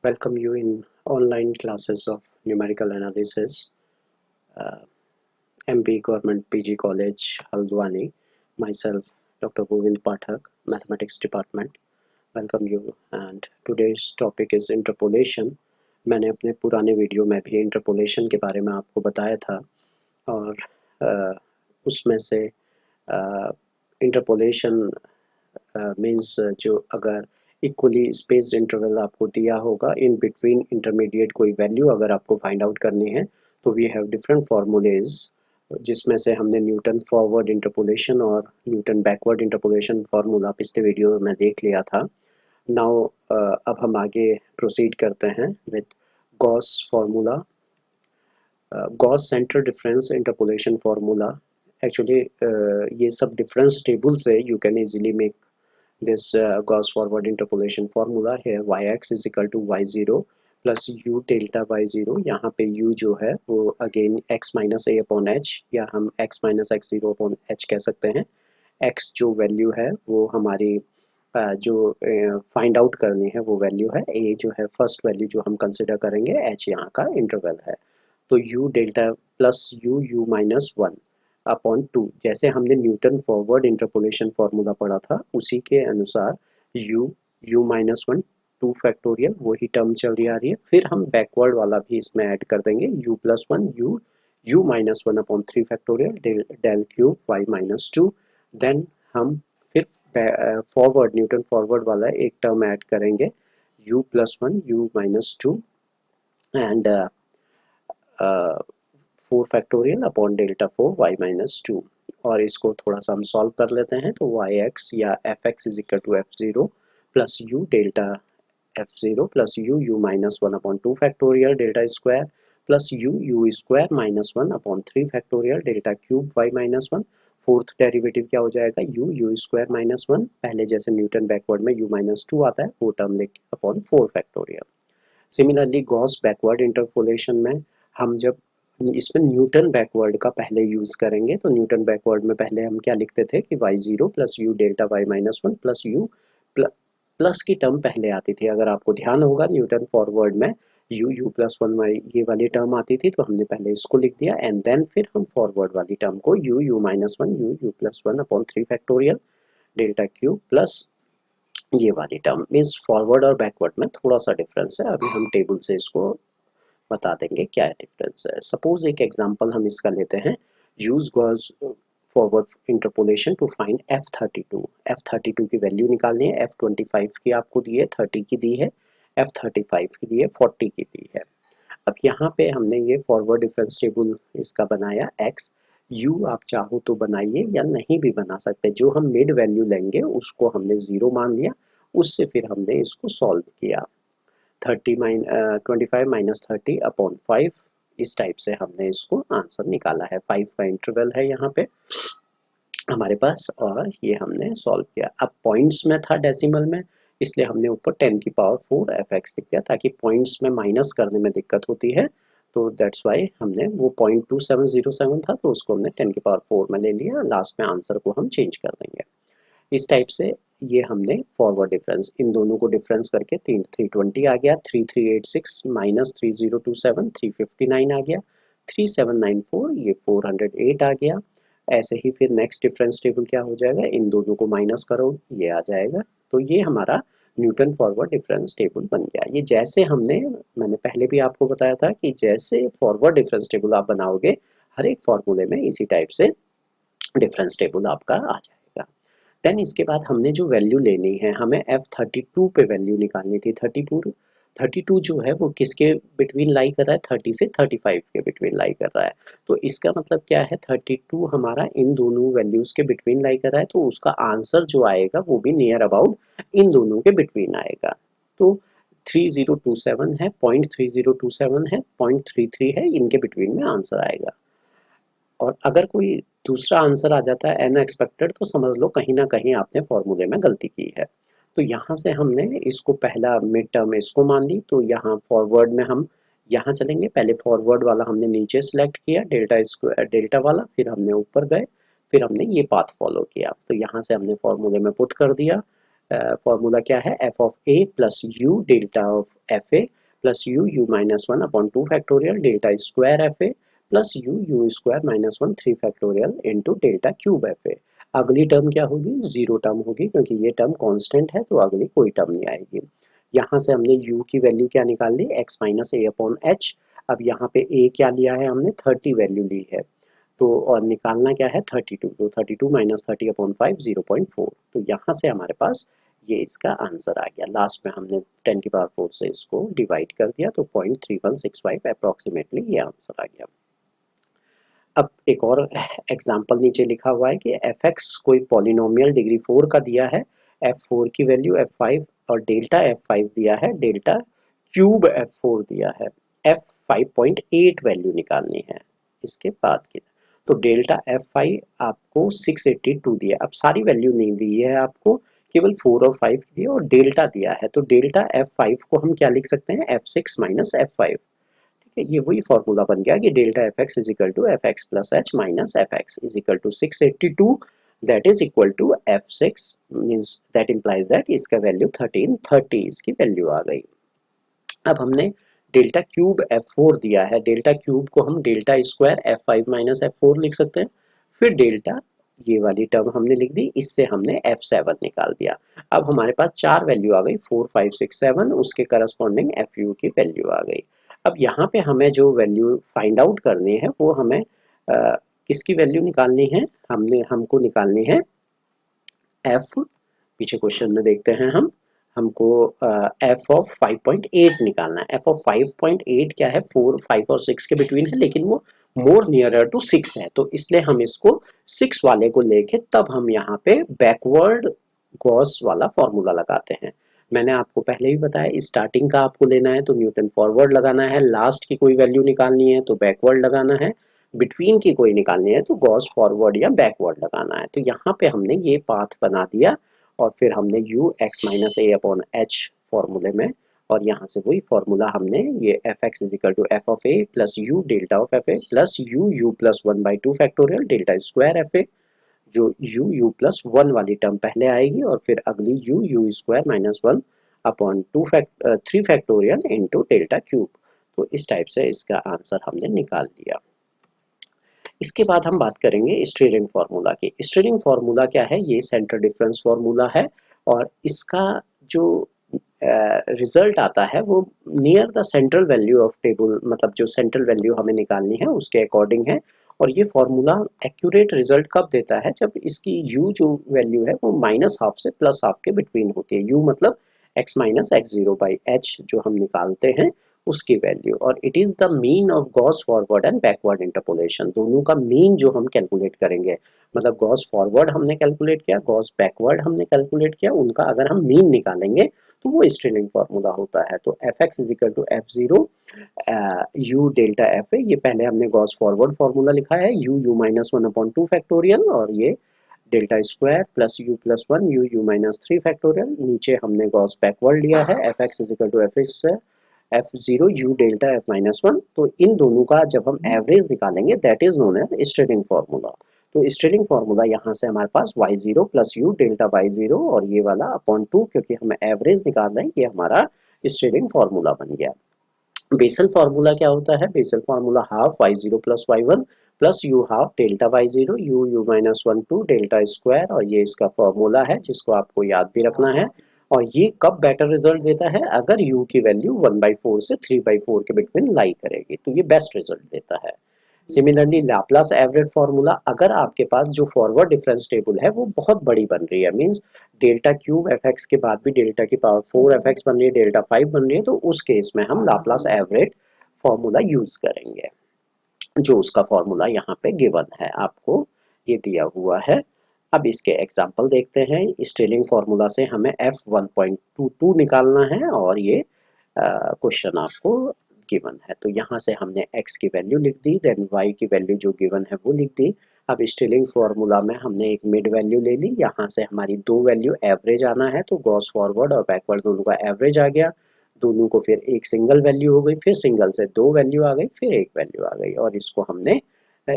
Welcome you in online classes of numerical analysis, uh, MB Government PG College, Haldwani. Myself, Dr. Govind Pathak, Mathematics Department. Welcome you and today's topic is interpolation. मैंने अपने पुराने video में भी interpolation के बारे में आपको बताया था और उसमें से इंटरपोलेशन मीन्स जो अगर इक्वली स्पेस इंटरवल आपको दिया होगा इन बिटवीन इंटरमीडिएट कोई वैल्यू अगर आपको फाइंड आउट करनी है तो वी हैव डिफरेंट फार्मूलेज जिसमें से हमने न्यूटन फॉरवर्ड इंटरपोलेशन और न्यूटन बैकवर्ड इंटरपोलेशन फार्मूला पिछले वीडियो में देख लिया था। नाउ अब हम आगे प्रोसीड करते हैं with Gauss formula, Gauss centre difference interpolation formula. Actually ये सब डिफरेंस टेबल से you can easily make this Gauss forward interpolation formula here yx is equal to y0 plus u delta y0। यहाँ पे u जो है वो again x minus a upon h या हम x minus x zero upon h कह सकते हैं। x जो वैल्यू है वो हमारी जो फाइंड आउट करनी है वो वैल्यू है a जो है फर्स्ट वैल्यू जो हम कंसिडर करेंगे, h यहाँ का इंटरवल है। तो u delta plus u minus one upon to, जैसे हमने न्यूटन फॉरवर्ड इंटरपोलेशन फार्मूला पढ़ा था उसी के अनुसार u minus one two factorial वही टर्म चल रही आ रही है। फिर हम बैकवर्ड वाला भी इसमें ऐड कर देंगे u plus one u minus one upon three factorial del cube y minus two. Then हम फिर फॉरवर्ड न्यूटन फॉरवर्ड वाला एक टर्म ऐड करेंगे u plus one u minus two and 4 factorial upon delta 4 y minus two. और इसको थोड़ा सा हम सॉल्व कर लेते हैं तो वाई एक्स या F X is equal to F zero plus U delta F zero plus U minus one upon two factorial delta square plus U square minus one upon three factorial delta cube Y minus one. Fourth derivative क्या हो जाएगा U square minus one, पहले जैसे Newton backward में U minus two आता है वो term लेके upon four factorial. Similarly Gauss backward interpolation में हम जब इसमें न्यूटन बैकवर्ड का पहले यूज करेंगे तो न्यूटन बैकवर्ड में पहले हम क्या लिखते थे कि Y zero plus U delta Y minus one plus U plus की टर्म पहले आती थी। अगर आपको ध्यान होगा न्यूटन फॉरवर्ड में यू प्लस वन वाई ये वाली टर्म आती थी तो हमने पहले इसको लिख दिया एंड देन फिर हम फॉरवर्ड वाली टर्म को you minus one you plus one upon three factorial delta Q plus ये वाली टर्म। मीन्स फॉरवर्ड और बैकवर्ड में थोड़ा सा डिफरेंस है, अभी हम टेबल से इसको बता देंगे क्या डिफरेंस है। सपोज एक एग्जांपल हम इसका लेते हैं, use Gauss forward interpolation to find F32। F32 की वैल्यू निकालनी है, F25 की आपको दी है, 30 की दी है, F35 की दी है, 40 की दी है। अब यहाँ पे हमने ये फॉरवर्ड डिफरेंस टेबल इसका बनाया x, u आप चाहो तो बनाइए या नहीं भी बना सकते। जो हम मिड वैल्यू लेंगे उसको हमने ज़ीरो मान लिया, उससे फिर हमने इसको सॉल्व किया। 25 माइनस 30 अपॉन 5 इस टाइप से हमने इसको आंसर निकाला है। 5 का इंटरवल है यहाँ पे हमारे पास और ये हमने सॉल्व किया। अब पॉइंट्स में था डेसिमल में, इसलिए हमने ऊपर 10 की पावर 4 एफ एक्स लिख दिया ताकि पॉइंट्स में माइनस करने में दिक्कत होती है। तो दैट्स वाई हमने वो 0.2707 था तो उसको हमने 10 की पावर 4 में ले लिया, लास्ट में आंसर को हम चेंज कर देंगे। इस टाइप से ये हमने फॉरवर्ड डिफरेंस इन दोनों को डिफरेंस करके 320 आ गया, 3386 माइनस 3027 359 आ गया, 3794 ये 408 आ गया। ऐसे ही फिर नेक्स्ट डिफरेंस टेबल क्या हो जाएगा, इन दोनों को माइनस करो ये आ जाएगा। तो ये हमारा न्यूटन फॉरवर्ड डिफरेंस टेबल बन गया। ये जैसे मैंने पहले भी आपको बताया था कि जैसे फॉरवर्ड डिफरेंस टेबल आप बनाओगे हर एक फॉर्मूले में इसी टाइप से डिफरेंस टेबल आपका आ जाएगा। देन इसके बाद हमने जो वैल्यू लेनी है, हमें F32 पे वैल्यू निकालनी थी। 32 जो है वो किसके बिटवीन लाई कर रहा है, 30 से 35 के बिटवीन लाई कर रहा है। तो इसका मतलब क्या है, 32 हमारा इन दोनों वैल्यूज के बिटवीन लाई कर रहा है तो उसका आंसर जो आएगा वो भी नियर अबाउट इन दोनों के बिटवीन आएगा। तो 3027 है, 0.3027 है, 0.33 है, इनके बिटवीन में आंसर आएगा। और अगर कोई दूसरा आंसर आ जाता है अनएक्सपेक्टेड तो समझ लो कहीं ना कहीं आपने फॉर्मूले में गलती की है। तो यहाँ से हमने इसको पहला मिड टर्म इसको मान ली, तो यहाँ फॉरवर्ड में हम यहाँ चलेंगे। पहले फॉरवर्ड वाला हमने नीचे सेलेक्ट किया डेल्टा स्क्वायर डेल्टा वाला, फिर हमने ऊपर गए, फिर हमने ये पाथ फॉलो किया। तो यहाँ से हमने फॉर्मूले में पुट कर दिया फॉर्मूला क्या है, F of A plus U delta of F A plus U minus one upon 2 factorial delta square F A plus U square minus one 3 factorial into delta cube F A. अगली term क्या होगी, zero term होगी, क्योंकि ये term constant है तो अगली कोई टर्म नहीं आएगी। यहाँ से हमने u की वैल्यू क्या निकाल ली, x minus A upon H. अब यहाँ पे a क्या लिया है हमने, 30 वैल्यू ली है, तो और निकालना क्या है 32, तो 32 माइनस 30 अपॉन 5 0.4। तो यहाँ से हमारे पास ये इसका आंसर आ गया। लास्ट में हमने 10 की पावर 4 से इसको डिवाइड कर दिया तो 0.3165 अप्रोक्सीमेटली ये आंसर आ गया। अब एक और एग्जाम्पल नीचे लिखा हुआ है कि एफ एक्स कोई पॉलिनोमियल डिग्री 4 का दिया है, f4 की वैल्यू f5 और डेल्टा f5 दिया है, डेल्टा क्यूब f4 दिया है, f5.8 वैल्यू निकालनी है इसके बाद की। तो डेल्टा f5 आपको 682 दिया, अब सारी वैल्यू नहीं दी है आपको, केवल 4 और 5 दिया और डेल्टा दिया है, तो डेल्टा f5 को हम क्या लिख सकते हैं, f6 माइनस f5। ये वही फॉर्मूला बन गया कि delta F X is equal to F X plus H minus F X is equal to 682 that is equal to F six, means that implies that इसका वैल्यू 1330 इसकी value आ गई। अब हमने डेल्टा क्यूब f4 दिया है, delta cube को हम delta square f5 minus f4 लिख सकते हैं, फिर डेल्टा ये वाली टर्म हमने लिख दी, इससे हमने f7 निकाल दिया। अब हमारे पास चार वैल्यू आ गई 4 5 6 7, उसके करस्पॉन्डिंग fu की वैल्यू आ गई। अब यहाँ पे हमें जो वैल्यू फाइंड आउट करनी है वो हमें किसकी वैल्यू निकालनी है, हमको निकालनी है f, पीछे क्वेश्चन में देखते हैं हमको f ऑफ 5.8 निकालना है। f ऑफ 5.8 क्या है, 4 5 और 6 के बिटवीन है, लेकिन वो मोर नियरर टू 6 है, तो इसलिए हम इसको 6 वाले को लेके तब हम यहाँ पे बैकवर्ड गॉस वाला फॉर्मूला लगाते हैं। मैंने आपको पहले ही बताया स्टार्टिंग का आपको लेना है तो न्यूटन फॉरवर्ड लगाना है, लास्ट की कोई वैल्यू निकालनी है तो बैकवर्ड लगाना है, बिटवीन की कोई निकालनी है तो गॉस फॉरवर्ड या बैकवर्ड लगाना है। तो यहाँ पे हमने ये पाथ बना दिया और फिर हमने u x minus A upon H फॉर्मूले में, और यहाँ से वही फॉर्मूला हमने ये F X is equal to F of A plus U delta of F A plus U plus 1/2 factorial delta square F A, जो यू प्लस 1 वाली टर्म पहले आएगी और फिर अगली you square minus 1 upon 3 factorial into delta cube. तो इस type से इसका आंसर हमने निकाल लिया। इसके बाद हम बात करेंगे स्ट्रेलिंग फार्मूला की। स्ट्रेलिंग फार्मूला क्या है, ये सेंटर डिफरेंस फार्मूला है और इसका जो रिजल्ट आता है वो near the central value of table, मतलब जो सेंट्रल वैल्यू हमें निकालनी है उसके अकॉर्डिंग है। और ये फॉर्मूला एक्यूरेट रिजल्ट कब देता है, जब इसकी u जो वैल्यू है वो माइनस हाफ से प्लस हाफ के बिटवीन होती है। u मतलब x minus x zero by H जो हम निकालते हैं उसकी वैल्यू, और it is the mean of Gauss forward and backward interpolation, दोनों का मीन जो हम कैलकुलेट करेंगे, मतलब गॉस फॉरवर्ड हमने कैलकुलेट किया, गॉस बैकवर्ड हमने कैलकुलेट किया, उनका अगर हम मीन निकालेंगे तो वो स्ट्रेलिंग फार्मूला होता है। तो F X is equal to F zero U delta F A, ये पहले हमने गॉस फॉरवर्ड फार्मूला लिखा है यू माइनस 1 अपॉन 2 फैक्टोरियल, और ये delta square plus U plus 1 U minus 3 factorial, नीचे हमने गॉस बैकवर्ड लिया है F X is equal to F X F zero U delta F minus 1। तो इन दोनों का जब हम एवरेज निकालेंगे that is known as Stirling formula. तो स्ट्रेलिंग फार्मूला यहाँ से हमारे पास y0 plus U delta y0 और ये वाला अपॉन 2, क्योंकि हमें एवरेज निकाल रहे हैं, ये हमारा स्ट्रेलिंग फार्मूला बन गया। बेसल फार्मूला क्या होता है, Bessel formula half y0 plus y1 plus U half delta y0 U minus 1 2 delta square, और ये इसका फार्मूला है जिसको आपको याद भी रखना है। और ये कब बेटर रिजल्ट देता है, अगर u की वैल्यू 1/4 से 3/4 के बिटवीन लाई करेगी तो ये बेस्ट रिजल्ट देता है। सिमिलरली लाप्लास एवरेज फार्मूला, अगर आपके पास जो फॉरवर्ड डिफरेंस टेबल है वो बहुत बड़ी बन रही है, means delta cube F x के बाद भी डेल्टा की पावर 4 एफ एक्स बन रही है, डेल्टा 5 बन रही है, तो उस केस में हम लाप्लास एवरेज फार्मूला यूज करेंगे, जो उसका फॉर्मूला यहाँ पे गिवन है आपको, ये दिया हुआ है। अब इसके एग्जाम्पल देखते हैं। स्ट्रेलिंग फार्मूला से हमें f1.22 निकालना है और ये क्वेश्चन आपको गिवन है, तो यहाँ से हमने x की वैल्यू लिख दी, देन y की वैल्यू जो गिवन है वो लिख दी। अब स्ट्रेलिंग फार्मूला में हमने एक मिड वैल्यू ले ली, यहाँ से हमारी दो वैल्यू एवरेज आना है, तो गॉस फॉरवर्ड और बैकवर्ड दोनों का एवरेज आ गया, दोनों को फिर एक सिंगल वैल्यू हो गई, फिर सिंगल से दो वैल्यू आ गई, फिर एक वैल्यू आ गई, और इसको हमने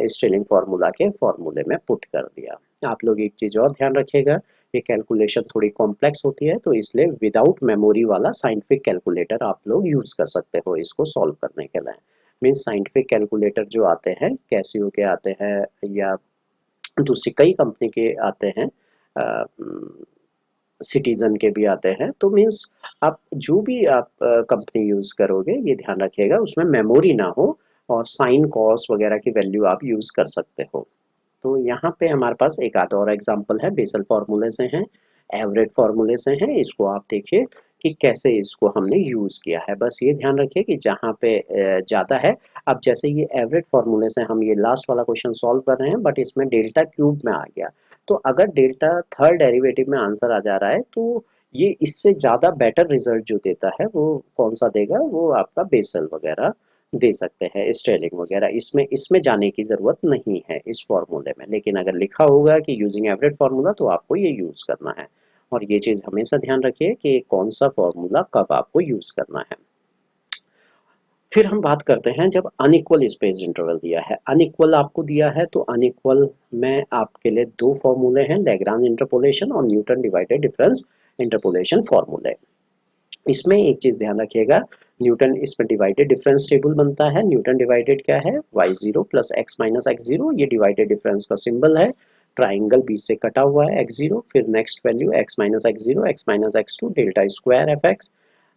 स्टेलिंग फार्मूला के फॉर्मूले में पुट कर दिया। आप लोग एक चीज़ और ध्यान रखिएगा, ये कैलकुलेशन थोड़ी कॉम्प्लेक्स होती है, तो इसलिए विदाउट मेमोरी वाला साइंटिफिक कैलकुलेटर आप लोग यूज़ कर सकते हो इसको सॉल्व करने के लिए। मीन्स साइंटिफिक कैलकुलेटर जो आते हैं, कैसियो के आते हैं या दूसरी कई कंपनी के आते हैं, सिटीजन के भी आते हैं, तो मीन्स आप जो भी आप कंपनी यूज़ करोगे ये ध्यान रखिएगा उसमें मेमोरी ना हो और साइन कॉस वगैरह की वैल्यू आप यूज़ कर सकते हो। तो यहाँ पे हमारे पास एक आधा और एग्जांपल है, बेसल फार्मूले से हैं, एवरेज फार्मूले से हैं। इसको आप देखिए कि कैसे इसको हमने यूज़ किया है। बस ये ध्यान रखिए कि जहाँ पे ज़्यादा है, अब जैसे ये एवरेज फार्मूले से हम ये लास्ट वाला क्वेश्चन सॉल्व कर रहे हैं, बट इसमें डेल्टा क्यूब में आ गया, तो अगर डेल्टा थर्ड डेरिवेटिव में आंसर आ जा रहा है, तो ये इससे ज़्यादा बेटर रिजल्ट जो देता है वो कौन सा देगा, वो आपका बेसल वगैरह दे सकते हैं, स्टेलिंग वगैरह। इसमें इसमें जाने की ज़रूरत नहीं है इस फॉर्मूले में, लेकिन अगर लिखा होगा कि यूजिंग एवरेज फार्मूला तो आपको ये यूज़ करना है। और ये चीज़ हमेशा ध्यान रखिए कि कौन सा फॉर्मूला कब आपको यूज़ करना है। फिर हम बात करते हैं जब अनइक्वल स्पेस इंटरवल दिया है। अनइक्वल आपको दिया है तो अनइक्वल में आपके लिए दो फॉर्मूले हैं, लैग्रांज इंटरपोलेशन और न्यूटन डिवाइडेड डिफरेंस इंटरपोलेशन फॉर्मूले। इसमें एक चीज़ ध्यान रखिएगा, न्यूटन इसमें डिवाइडेड डिफरेंस टेबल बनता है। न्यूटन डिवाइडेड क्या है, y0 plus x minus x0, ये डिवाइडेड डिफरेंस का सिंबल है। ट्राइंगल बीच से कटा हुआ है x0, फिर next value x minus x0, x minus x2, delta square F x,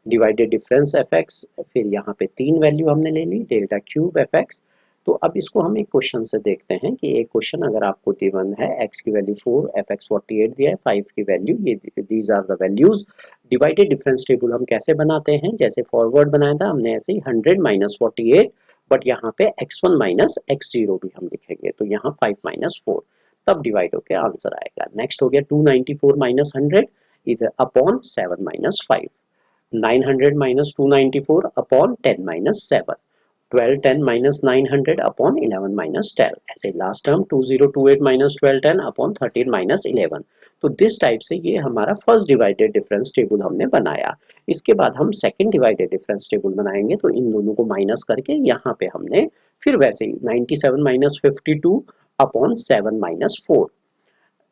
divided difference F x, फिर यहाँ पे तीन वैल्यू हमने ले ली, डेल्टा क्यूब एफ एक्स। तो अब इसको हम एक क्वेश्चन से देखते हैं कि एक क्वेश्चन अगर आपको गिवन है, x की वैल्यू 4, एफ एक्स 48 दिया है, 5 की वैल्यू, ये these are the values. Divided difference table हम कैसे बनाते हैं, जैसे फॉरवर्ड बनाया था हमने ऐसे ही 100 माइनस 48, बट यहाँ पे x1 माइनस x0 भी हम लिखेंगे, तो यहाँ 5 माइनस 4, तब डिवाइड होकर आंसर आएगा। नेक्स्ट हो गया 294 माइनस 100, इधर upon 7 minus 5, 900 minus 294 upon 10 minus 7, 1210 minus 900 upon 11 minus 12, ऐसे last term 2028 minus 1210 upon 13 minus 11। तो दिस टाइप से ये हमारा फर्स्ट डिवाइडेड डिफरेंस टेबल हमने बनाया। इसके बाद हम सेकंड डिवाइडेड डिफरेंस टेबल बनाएंगे, तो इन दोनों को माइनस करके यहाँ पे हमने फिर वैसे ही 97 माइनस 52 अपॉन 7 माइनस 4,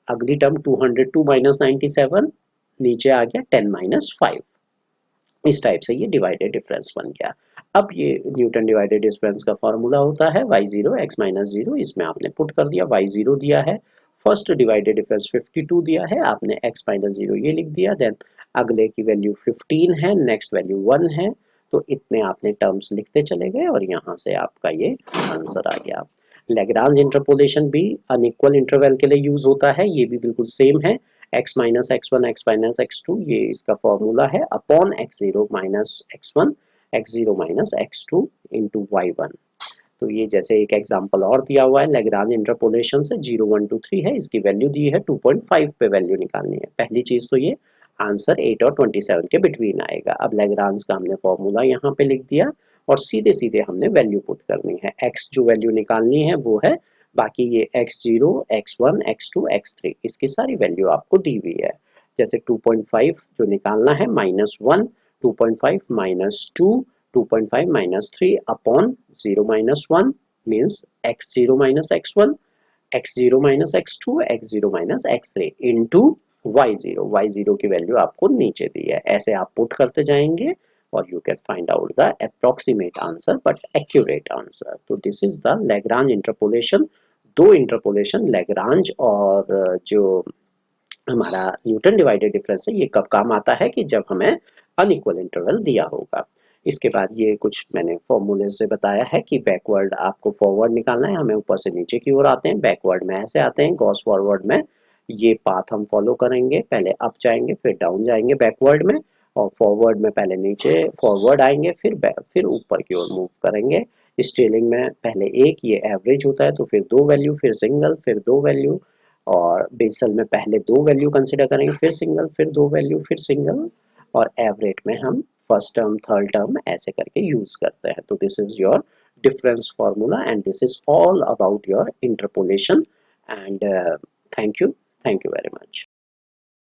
अगली टर्म 202 माइनस 97, नीचे आ गया 10 माइनस 5। इस टाइप से ये डिवाइडेड डिफरेंस बन गया। अब ये न्यूटन डिवाइडेड डिफरेंस का फॉर्मूला होता है y0 x माइनस 0, इसमें आपने पुट कर दिया, y0 दिया है, फर्स्ट डिवाइडेड डिफरेंस 52 दिया है, आपने x माइनस 0 ये लिख दिया, देन अगले की वैल्यू 15 है, नेक्स्ट वैल्यू 1 है, तो इतने आपने टर्म्स लिखते चले गए और यहाँ से आपका ये आंसर आ गया। लैग्रांज इंटरपोलेशन भी अनइक्वल इंटरवल के लिए यूज होता है, ये भी बिल्कुल सेम है, x minus x1 x minus x2 ये इसका फॉर्मूला है, upon x0 minus x1 x0 minus x2 into y1। तो ये जैसे एक एग्जांपल और दिया हुआ है लैग्रांज इंटरपोलेशन से, 0 1 2 3 है, इसकी वैल्यू दी है 2.5 पे वैल्यू निकालनी है। पहली चीज तो ये आंसर 8 और 27 के बिटवीन आएगा। अब लैग्रांज का हमने फॉर्मूला यहाँ पे लिख दिया और सीधे सीधे हमने वैल्यू पुट करनी है। x जो वैल्यू निकालनी है वो है, बाकी ये x0 x1 x2 x3 इसकी सारी वैल्यू आपको दी हुई है। जैसे 2.5 जो निकालना है, -1, 2.5 -2, 2.5 -3 upon 0 -1 means x0 minus x1, x0 minus x2, x0 minus x3 into y0 की वैल्यू आपको नीचे दी है। ऐसे आप पुट करते जाएंगे और you can find out the approximate answer but accurate answer. तो this is the Lagrange interpolation. दो इंटरपोलेशन, लैग्रांज और जो हमारा न्यूटन डिवाइडेड डिफरेंस है, ये कब काम आता है कि जब हमें अनइक्वल इंटरवल दिया होगा। इसके बाद ये कुछ मैंने फॉर्मूले से बताया है कि बैकवर्ड आपको फॉरवर्ड निकालना है, हमें ऊपर से नीचे की ओर आते हैं, बैकवर्ड में ऐसे आते हैं, गॉस फॉरवर्ड में ये पाथ हम फॉलो करेंगे, पहले अप जाएंगे फिर डाउन जाएंगे बैकवर्ड में, और फॉरवर्ड में पहले नीचे फॉरवर्ड आएंगे फिर ऊपर की ओर मूव करेंगे। स्टेलिंग में पहले एक, ये एवरेज होता है, तो फिर दो वैल्यू, फिर सिंगल, फिर दो वैल्यू, और बेसल में पहले दो वैल्यू कंसिडर करेंगे, फिर सिंगल, फिर दो वैल्यू, फिर सिंगल, और एवरेज में हम फर्स्ट टर्म थर्ड टर्म ऐसे करके यूज करते हैं। तो this is your difference formula and this is all about your interpolation and thank you very much.